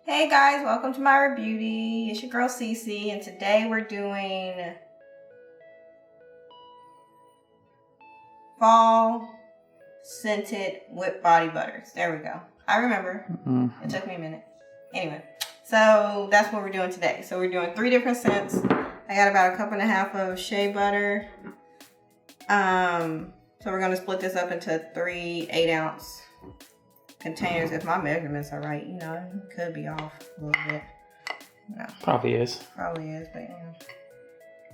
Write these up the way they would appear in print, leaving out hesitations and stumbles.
Hey guys, welcome to my Beauty. It's your girl Cece, and today we're doing fall scented whipped body butters. There we go. I remember. It took me a minute. Anyway, so that's what we're doing today. So we're doing 3 different scents. I got about 1.5 cups of shea butter. So we're gonna split this up into 3 8-ounce containers. If my measurements are right, it could be off a little bit. No, Probably is, but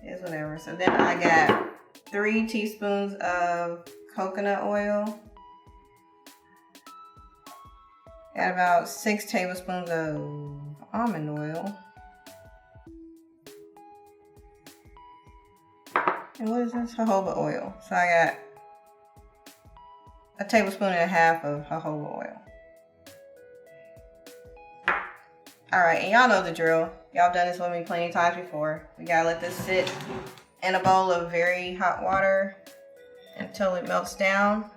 it's whatever. So then I got 3 teaspoons of coconut oil. Got about 6 tablespoons of almond oil. And what is this? Jojoba oil. So I got 1.5 tablespoons of jojoba oil. Alright, and y'all know the drill. Y'all done this with me plenty of times before. We gotta let this sit in a bowl of very hot water until it melts down.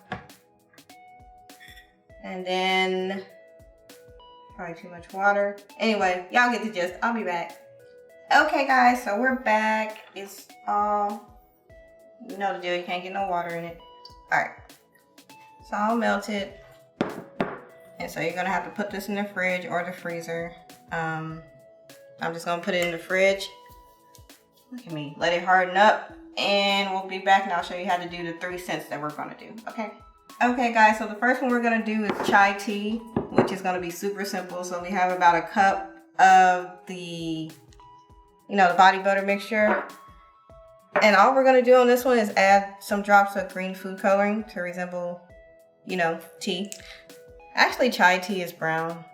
And then, probably too much water. Anyway, y'all get the gist. I'll be back. Okay guys, so we're back. It's all, you know the deal, you can't get no water in it. Alright, it's all melted. And so you're gonna have to put this in the fridge or the freezer. I'm just gonna put it in the fridge. Look at me, let it harden up, and we'll be back and I'll show you how to do the 3 scents that we're gonna do, okay? Okay guys, so the first one we're gonna do is chai tea, which is gonna be super simple. So we have about 1 cup of the, the body butter mixture. And all we're gonna do on this one is add some drops of green food coloring to resemble, tea. Actually, chai tea is brown.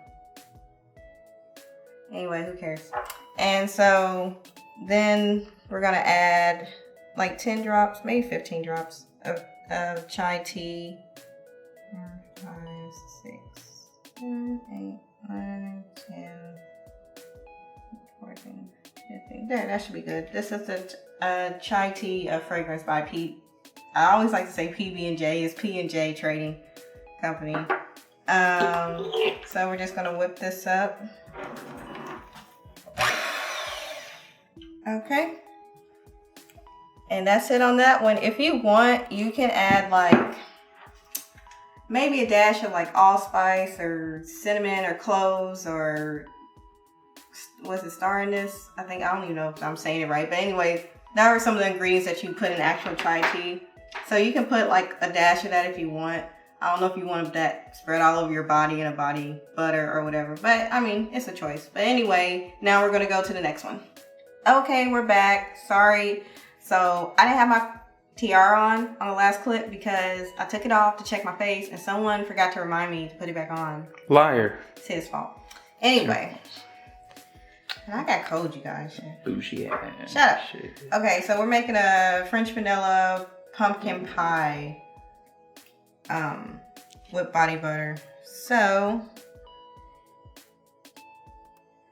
Anyway, who cares? And so then we're gonna add like 10 drops, maybe 15 drops of chai tea. 4, 5, 6, 7, 8, 9, 10, 14, 15. There, that should be good. This is the chai tea fragrance by P. I always like to say PB&J. It's P&J Trading Company. So we're just gonna whip this up. Okay. And that's it on that one. If you want, you can add like maybe a dash of like allspice or cinnamon or cloves or what's it, star anise? I don't even know if I'm saying it right. But anyway, that are some of the ingredients that you put in actual chai tea. So you can put like a dash of that if you want. I don't know if you want that spread all over your body in a body butter or whatever. But I mean, it's a choice. But anyway, now we're going to go to the next one. Okay, we're back. Sorry. So I didn't have my tiara on the last clip because I took it off to check my face and someone forgot to remind me to put it back on. Liar. It's his fault. Anyway. And I got cold, you guys. Bougie ass. Shut up. Shit. Okay, so we're making a French vanilla pumpkin pie with body butter. So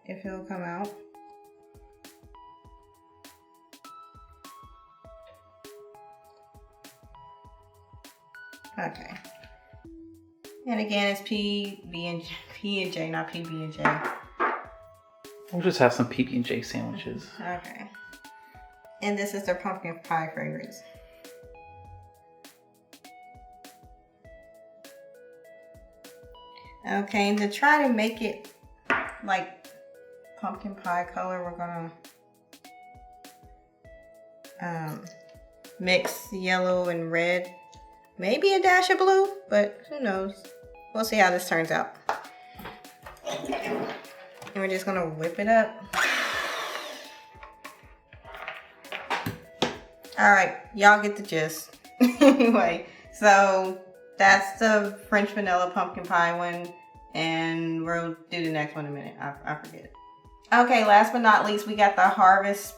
if it'll come out. Okay. And again, it's P&J, not PB&J. We'll just have some PB&J sandwiches. Okay. And this is their pumpkin pie fragrance. Okay, and to try to make it like pumpkin pie color, we're gonna mix yellow and red. Maybe a dash of blue, but who knows? We'll see how this turns out. And we're just gonna whip it up. All right, y'all get the gist. Anyway, so that's the French vanilla pumpkin pie one, and we'll do the next one in a minute. I forget it. Okay, last but not least, we got the Harvest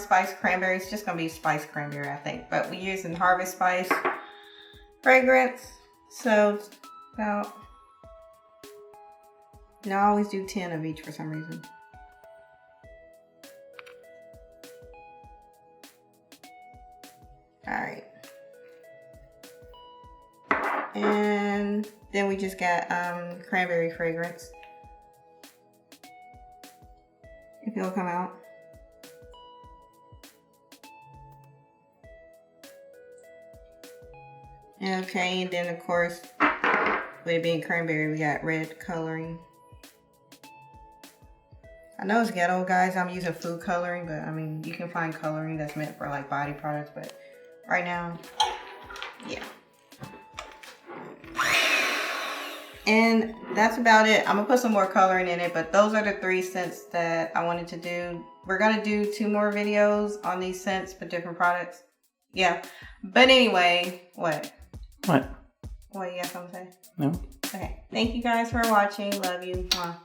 Spice cranberry. It's just gonna be spiced cranberry, I think, but we're using Harvest Spice fragrance. So about, I always do 10 of each for some reason. All right. And then we just got cranberry fragrance. if it'll come out. Okay, and then of course, with it being cranberry, we got red coloring. I know it's ghetto, guys. I'm using food coloring, but I mean, you can find coloring that's meant for like body products, but right now, yeah. And that's about it. I'm gonna put some more coloring in it, but those are the 3 scents that I wanted to do. We're gonna do 2 more videos on these scents for different products. Yeah, but anyway, what? What? What, you got something to say? No. Okay, thank you guys for watching. Love you. Mwah.